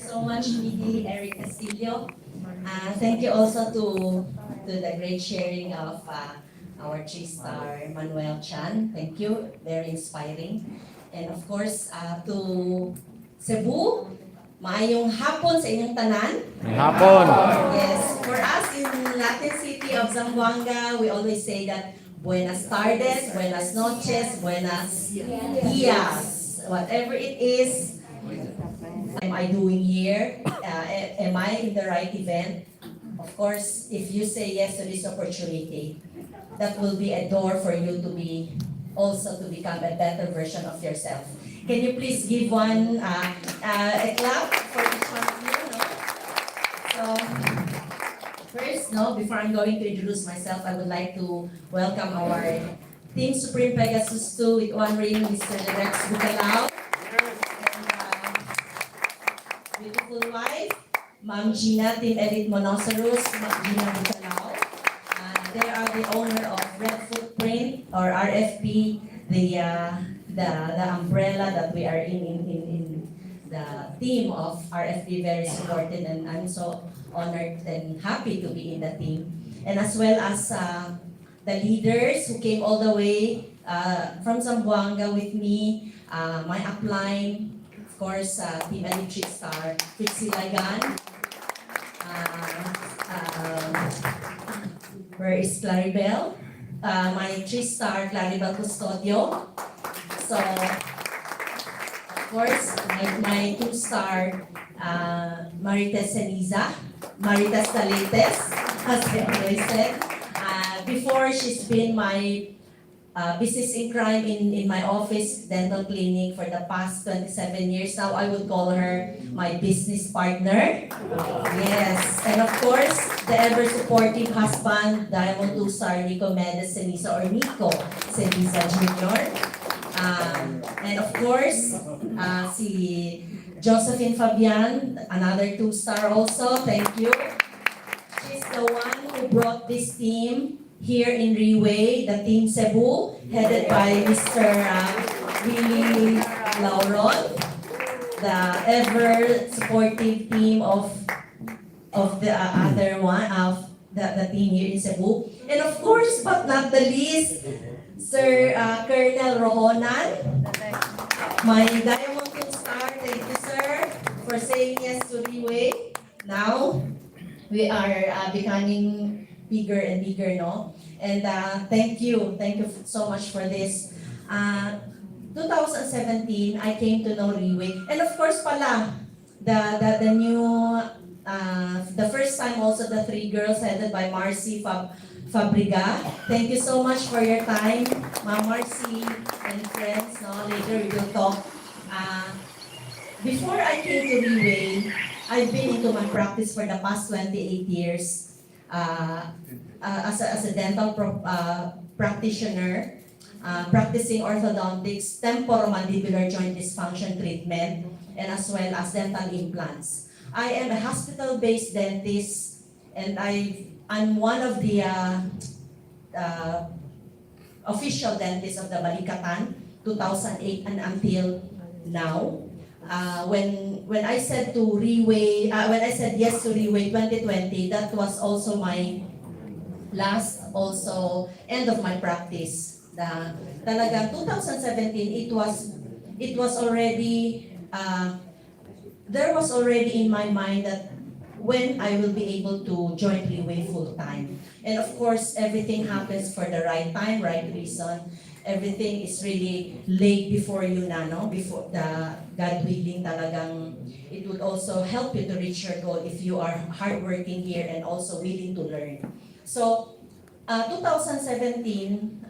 so much, Miggy, Eric Castillo. Thank you also to the great sharing of our three-star Manuel Chan. Thank you, very inspiring. And of course, to Cebu, maayong hapon sa inyong tanan. Hapon. Yes, for us in Latin City of Zamboanga, we always say that Buenas tardes, buenas noches, buenos dias. Whatever it is, am I doing here? Am I in the right event? Of course, if you say yes to this opportunity, that will be a door for you to be also to become a better version of yourself. Can you please give one a clap for each one of you? No? So, first, before I'm going to introduce myself, I would like to welcome our Team Supreme Pegasus 2 with one ring, Mr. Rex Bucalao. Beautiful wife, Ma'am Gina, Team Edit Monoceros, Ma'am Gina Bucalao. They are the owner of Red Footprint or RFP, the umbrella that we are in the team of RFP, very supported, and I'm so honored and happy to be in the team. And as well as the leaders who came all the way from Zamboanga with me, my upline, of course, Team Electric Star, Fritzy Lagan. Where is Claribel? My three-star Claribel Custodio. So, of course, my two-star Marites Ceniza, Marites Talites, as I always said. Before, she's been my business in crime in my office, dental clinic for the past 27 years. Now I would call her my business partner. Yes, and of course, the ever-supportive husband, Diamond 2-star Nico Mendes Ceniza or Nico Ceniza Jr. And of course, si Josephine Fabian, another 2-star also. Thank you. She's the one who brought this team here in Riway, the Team Cebu, headed by Mr. Willie Lauron, the ever-supportive team of the other one, of the team here in Cebu. And of course, but not the least, Sir Colonel Rohonan, my Diamond 2-star. Thank you, sir, for saying yes to Riway. Now, we are becoming bigger and bigger, no? And thank you so much for this. 2017, I came to know Riway. And of course pala, the new, the first time also the three girls headed by Marcy Fabriga. Thank you so much for your time, Ma'am Marcy and friends, no? Later we will talk. Before I came to Riway, I've been into my practice for the past 28 years. As a dental practitioner, practicing orthodontics, temporomandibular joint dysfunction treatment, and as well as dental implants. I am a hospital-based dentist, and I'm one of the official dentists of the Balikatan, 2008 and until now. When I said to Riway, when I said yes to Riway 2020, that was also my last end of my practice. Talagang 2017, it was already there was already in my mind that when I will be able to join Riway full time. And of course, everything happens for the right time, right reason. Everything is really laid before you na, no? Before the God willing, talagang it would also help you to reach your goal if you are hardworking here and also willing to learn. So, 2017,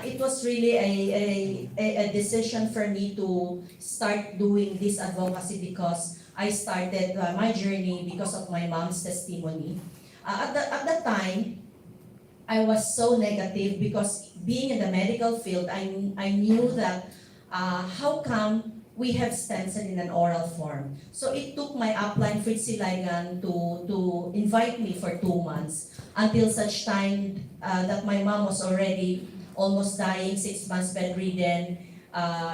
it was really a decision for me to start doing this advocacy because I started my journey because of my mom's testimony. At that time, I was so negative because being in the medical field, I knew that how come we have stencil in an oral form. So it took my upline Fritzy Lagan to invite me for 2 months until such time that my mom was already almost dying, 6 months bedridden.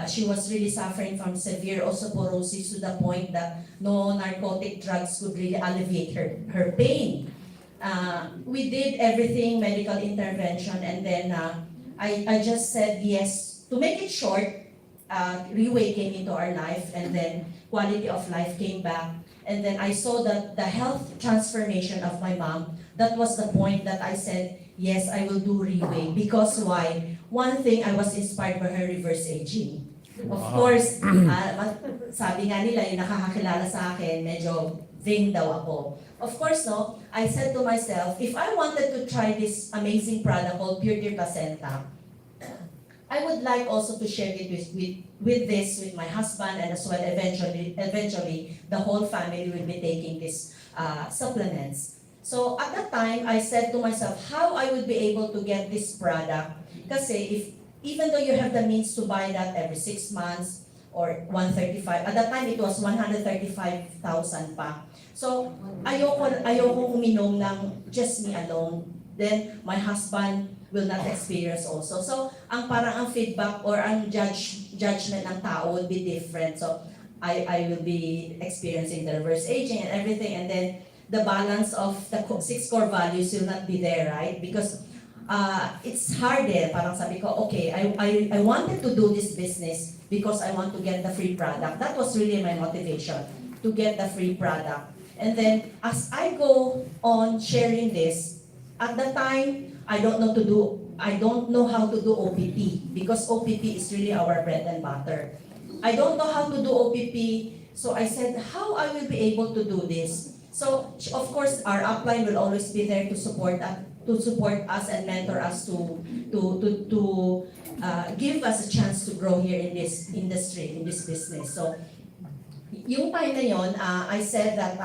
She was really suffering from severe osteoporosis to the point that no narcotic drugs could really alleviate her pain. We did everything, medical intervention, and then I just said yes. To make it short, Riway came into our life, and then quality of life came back. And then I saw that the health transformation of my mom. That was the point that I said, yes, I will do Riway. Because why? One thing, I was inspired by her reverse aging. Of course, sabi nga nila, yung nakakakilala sa akin, medyo vain daw ako. Of course, no, I said to myself, if I wanted to try this amazing product called Pure Placenta, I would like also to share it with my husband, and as well eventually the whole family will be taking these supplements. So at that time, I said to myself, how I would be able to get this product? Kasi even though you have the means to buy that every 6 months or 135, at that time it was 135,000 pa. So ayoko uminom ng just me alone. Then my husband will not experience also. So ang feedback or ang judgment ng tao will be different. So I will be experiencing the reverse aging and everything, and then the balance of the 6 core values will not be there, right? Because it's hard parang sabi ko, okay, I wanted to do this business because I want to get the free product. That was really my motivation, to get the free product. And then as I go on sharing this, at the time, I don't know how to do OPP, because OPP is really our bread and butter. I don't know how to do OPP, so I said, how I will be able to do this? So of course, our upline will always be there to support us and mentor us to give us a chance to grow here in this industry, in this business. So yung time na yon, I said that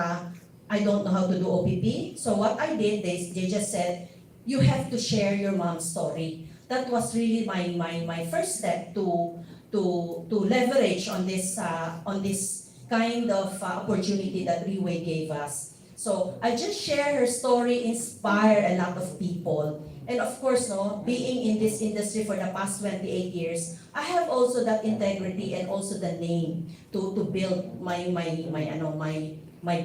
I don't know how to do OPP. So what I did, they just said, you have to share your mom's story. That was really my first step to leverage on this kind of opportunity that Riway gave us. So I just share her story, inspire a lot of people. And of course, no, being in this industry for the past 28 years, I have also that integrity and also the name to build my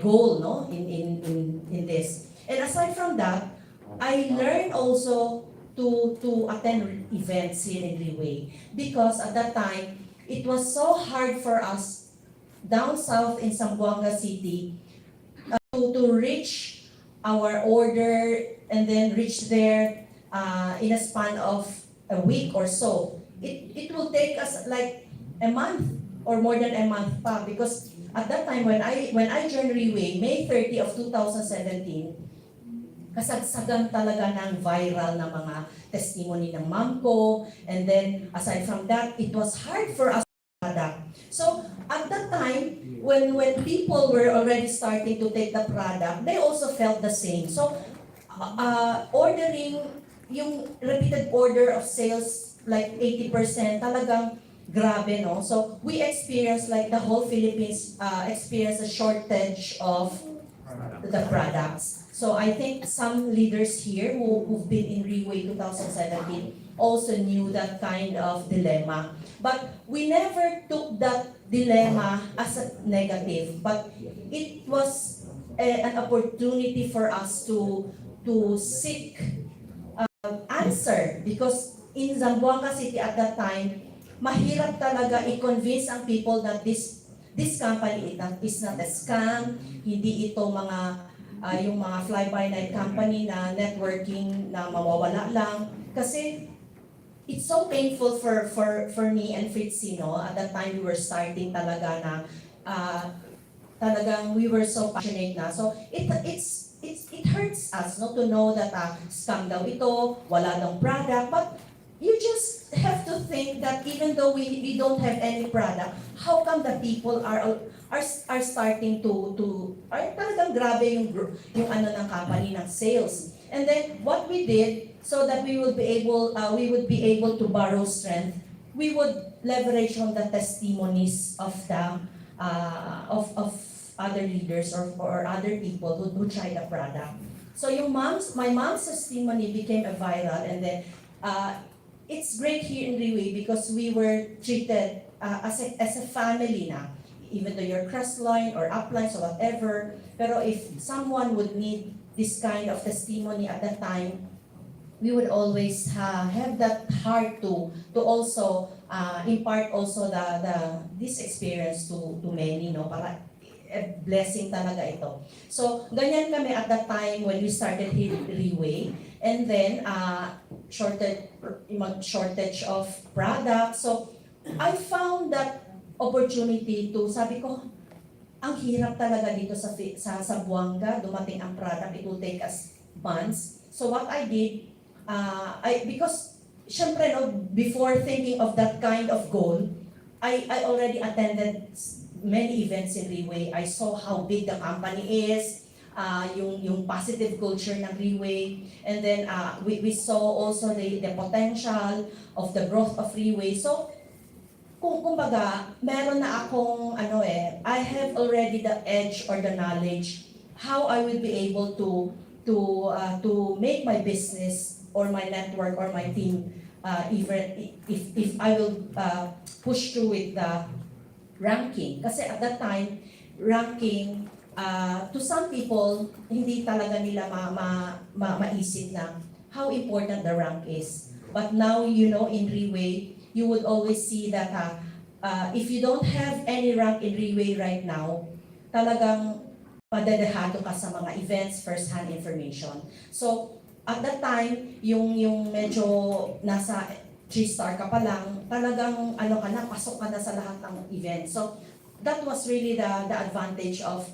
goal, no, in this. And aside from that, I learned also to attend events here in Riway, because at that time it was so hard for us down south in Zamboanga City to reach our order and then reach there in a span of a week or so. It will take us like a month or more than a month pa, because at that time when I joined Riway, May 30 of 2017, kasagsagan talaga ng viral na mga testimony ng mom ko, and then aside from that, it was hard for us to product. So at that time, when people were already starting to take the product, they also felt the same. So ordering yung repeated order of sales like 80%, talagang grabe, no? So we experienced, like the whole Philippines experienced a shortage of the products. So I think some leaders here who've been in Riway 2017 also knew that kind of dilemma. But we never took that dilemma as a negative, but it was an opportunity for us to seek answer, because in Zamboanga City at that time, mahirap talaga i-convince ang people that this company is not a scam, hindi ito yung mga fly-by-night company na networking na mawawala lang. Kasi it's so painful for me and Fritzy, no? At that time, we were starting talaga na talagang we were so passionate na. So it hurts us, no, to know that scam daw ito, wala daw product, but you just have to think that even though we don't have any product, how come the people are starting to talagang grabe yung ano ng company ng sales. And then what we did, so that we would be able to borrow strength, we would leverage on the testimonies of the of other leaders or other people who try the product. So my mom's testimony became a viral, and then it's great here in Riway because we were treated as a family na. Even though you're cross-line or upline or whatever, pero if someone would need this kind of testimony at that time, we would always have that heart to also impart also the this experience to many, no, para blessing talaga ito. So ganyan kami at that time when we started here Riway, and then shortage of products. So I found that opportunity to, sabi ko, ang hirap talaga dito sa Buanga, dumating ang product, it will take us months. So what I did, because syempre, no, before thinking of that kind of goal, I already attended many events in Riway. I saw how big the company is, yung positive culture ng Riway, and then we saw also the potential of the growth of Riway. So kumbaga, meron na akong I have already the edge or the knowledge how I will be able to make my business or my network or my team even if I will push through with the ranking. Kasi at that time, ranking to some people hindi talaga nila maisip na how important the rank is. But now, in Riway, you would always see that if you don't have any rank in Riway right now, talagang padadahado ka sa mga events, first-hand information. So, at that time, yung medyo nasa 3-star ka pa lang, talagang pasok ka na sa lahat ng events. So, that was really the advantage of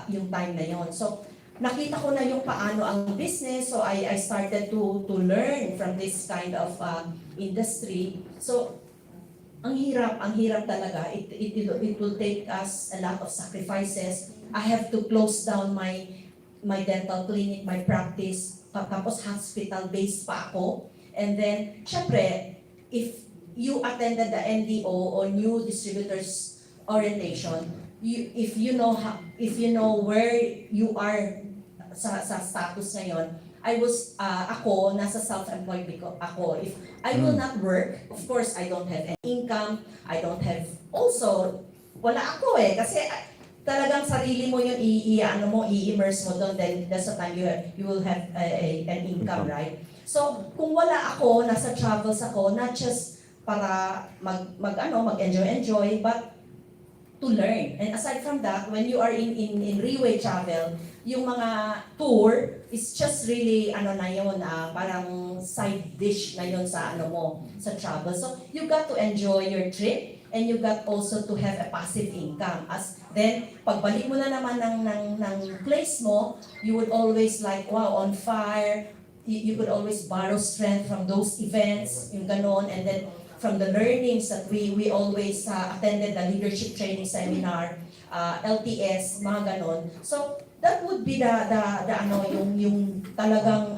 yung time na yon. So, nakita ko na yung paano ang business, so I started to learn from this kind of industry. So, ang hirap talaga. It will take us a lot of sacrifices. I have to close down my dental clinic, my practice, tapos hospital-based pa ako. And then, syempre, if you attended the NDO or new distributors orientation, if you know where you are sa status ngayon, ako nasa self-employed ako. If I will not work, of course I don't have any income, I don't have also wala ako kasi talagang sarili mo yung i-immerse mo doon, then that's the time you will have an income, right? So kung wala ako, nasa travels ako, not just para mag-enjoy, but to learn. And aside from that, when you are in Riway travel, yung mga tour is just really parang side dish na yun sa sa travel. So you got to enjoy your trip, and you got also to have a passive income. As then pagbalik mo na naman ng place mo, you would always on fire. You could always borrow strength from those events, yung ganon, and then from the learnings that we always attended the leadership training seminar, LTS, mga ganon. So that would be the yung talagang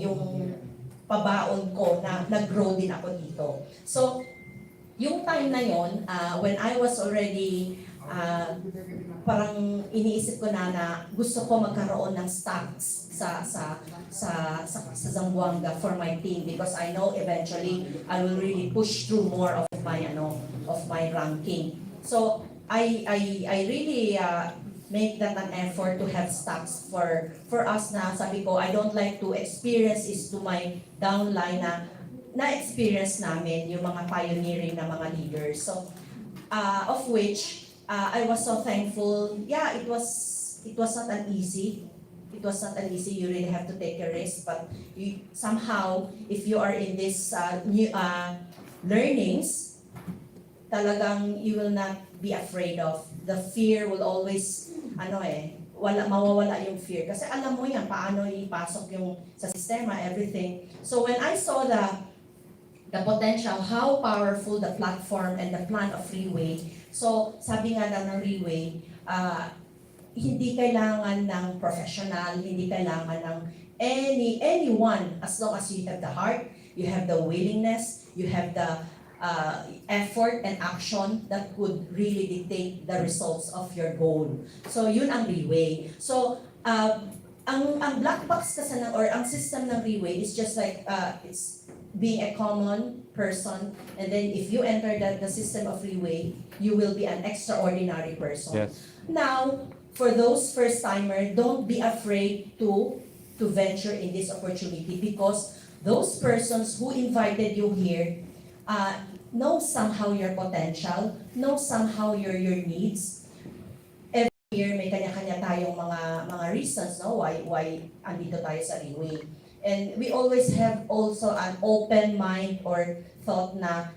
yung pabaon ko na nag-grow din ako dito. So yung time na yon, when I was already parang iniisip ko na gusto ko magkaroon ng stocks sa Zamboanga for my team, because I know eventually I will really push through more of my ranking. So I really make that an effort to have stocks for us na sabi ko, I don't like to experience is to my downline na experience namin yung mga pioneering na mga leaders. So of which I was so thankful. Yeah, it was not an easy. It was not an easy. You really have to take a risk, but somehow, if you are in this new learnings, talagang you will not be afraid of. The fear will always mawawala yung fear. Kasi alam mo yan, paano ipasok yung sa sistema, everything. So when I saw the potential, how powerful the platform and the plan of Riway. So sabi nga ng Riway, hindi kailangan ng professional, hindi kailangan ng anyone, as long as you have the heart, you have the willingness, you have the effort and action that could really dictate the results of your goal. So yun ang Riway. So ang black box kasi or ang system ng Riway is just like it's being a common person, and then if you enter the system of Riway, you will be an extraordinary person. Yes. Now, for those first-timer, don't be afraid to venture in this opportunity because those persons who invited you here know somehow your potential, know somehow your needs. Every year may kanya-kanya tayong mga reasons, no, why andito tayo sa Riway. And we always have also an open mind or thought na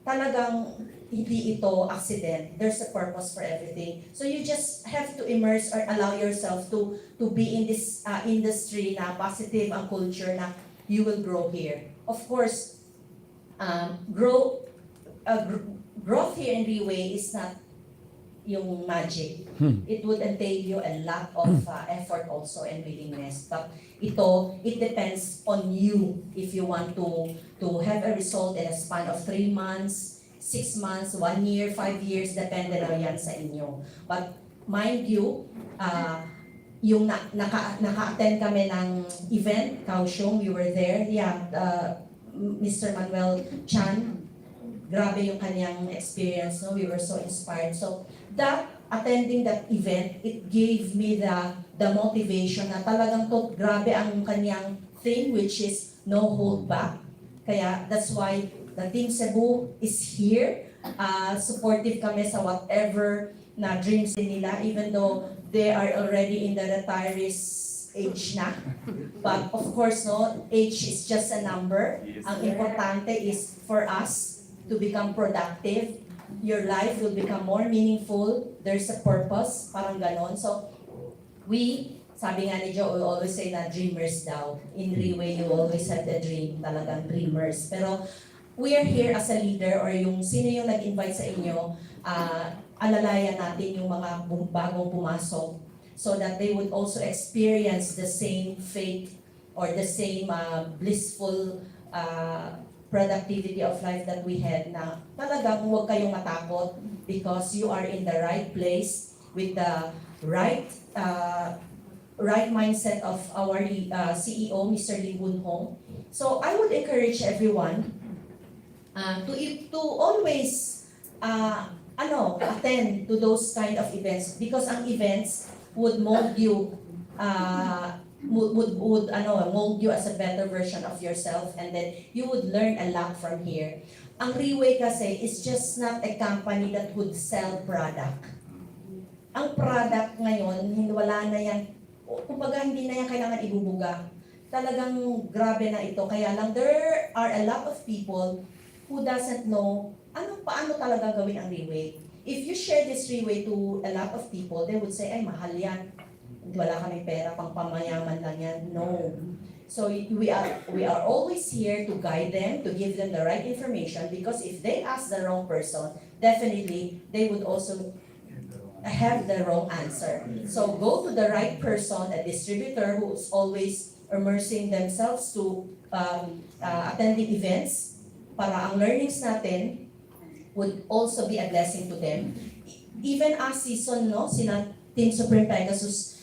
talagang hindi ito accident. There's a purpose for everything. So you just have to immerse or allow yourself to be in this industry na positive ang culture na you will grow here. Of course, growth here in Riway is not yung magic. It would entail you a lot of effort also and willingness. But it depends on you if you want to have a result in a span of 3 months, 6 months, 1 year, 5 years, depende na yan sa inyo. But mind you, yung naka-attend kami ng event, Kaohsiung, we were there. Yeah, Mr. Manuel Chan, grabe yung kanyang experience, no? We were so inspired. So that attending that event, it gave me the motivation na talagang grabe ang kanyang thing, which is no hold back. Kaya that's why the Team Cebu is here. Supportive kami sa whatever na dreams nila, even though they are already in the retirees age na. But of course, no, age is just a number. Ang importante is for us to become productive. Your life will become more meaningful. There's a purpose, parang ganon. So, sabi nga ni Joe, we always say na dreamers daw. In Riway, you always have the dream, talagang dreamers. Pero, we are here as a leader or yung sino yung nag-invite sa inyo, alalayan natin yung mga bagong pumasok so that they would also experience the same faith or the same blissful productivity of life that we had na talagang huwag kayong matakot because you are in the right place with the right mindset of our CEO, Mr. Lee Woon Hong. So I would encourage everyone to always attend to those kind of events because ang events would mold you mold you as a better version of yourself, and then you would learn a lot from here. Ang Riway kasi is just not a company that would sell product. Ang product ngayon, wala na yan, kumbaga hindi na yan kailangan ibubuga. Talagang grabe na ito. Kaya lang, there are a lot of people who doesn't know paano talaga gawin ang Riway. If you share this Riway to a lot of people, they would say, ay mahal yan. Wala kami pera, pang pamayaman lang yan. No. So we are always here to guide them, to give them the right information because if they ask the wrong person, definitely they would also have the wrong answer. So go to the right person, a distributor who's always immersing themselves to attending events para ang learnings natin would also be a blessing to them. Even as season, no, sina Team Supreme Pegasus,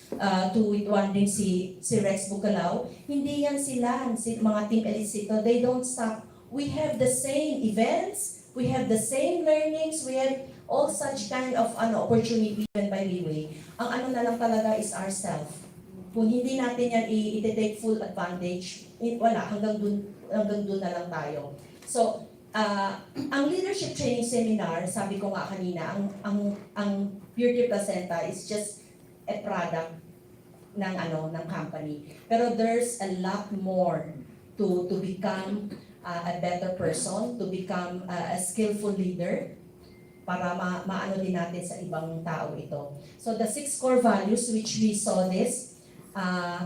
one din si Rex Bucalao, hindi yan sila, mga Team Elicito, they don't stop. We have the same events, we have the same learnings, we have all such kind of opportunity given by Riway. Ang na lang talaga is ourselves. Kung hindi natin yan i-take full advantage, wala, hanggang dun na lang tayo. So, ang leadership training seminar, sabi ko nga kanina, ang Purity Placenta is just a product ng company. Pero there's a lot more to become a better person, to become a skillful leader, para maano din natin sa ibang tao ito. So the 6 core values which we saw this,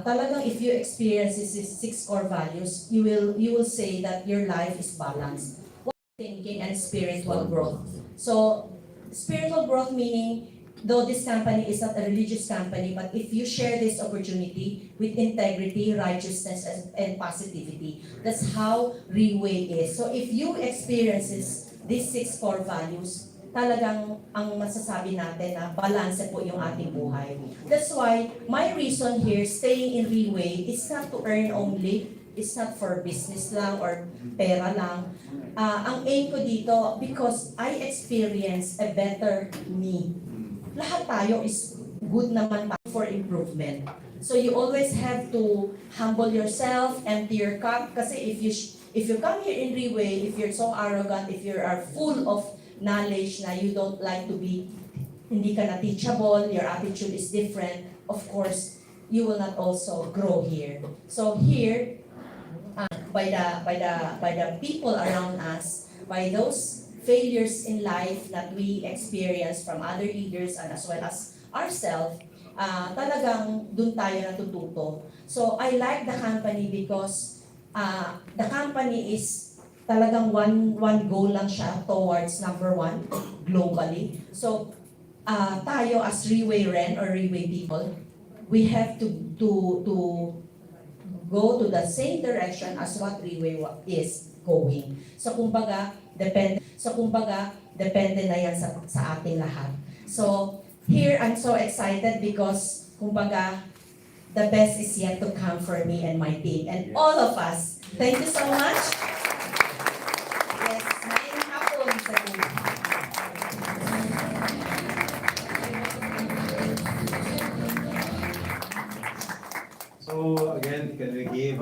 talagang if you experience these 6 core values, you will say that your life is balanced. Thinking and spiritual growth. So spiritual growth meaning, though this company is not a religious company, but if you share this opportunity with integrity, righteousness, and positivity, that's how Riway is. So if you experiences these 6 core values, talagang ang masasabi natin na balanse po yung ating buhay. That's why my reason here staying in Riway is not to earn only, is not for business lang or pera lang. Ang aim ko dito, because I experience a better me. Lahat tayo is good naman tayo for improvement. So you always have to humble yourself, empty your cup. Kasi if you come here in Riway, if you're so arrogant, if you are full of knowledge na you don't like to be, hindi ka na teachable, your attitude is different, of course, you will not also grow here. So here, by the people around us, by those failures in life that we experience from other leaders and as well as ourselves, talagang dun tayo natututo. So I like the company because the company is talagang one goal lang siya towards number 1 globally. So tayo as Riway Ren or Riway people, we have to go to the same direction as what Riway is going. So kumbaga, depende na yan sa ating lahat. So here I'm so excited because kumbaga, the best is yet to come for me and my team and all of us. Thank you so much. Yes, maayong hapon sa inyo. So again, can we give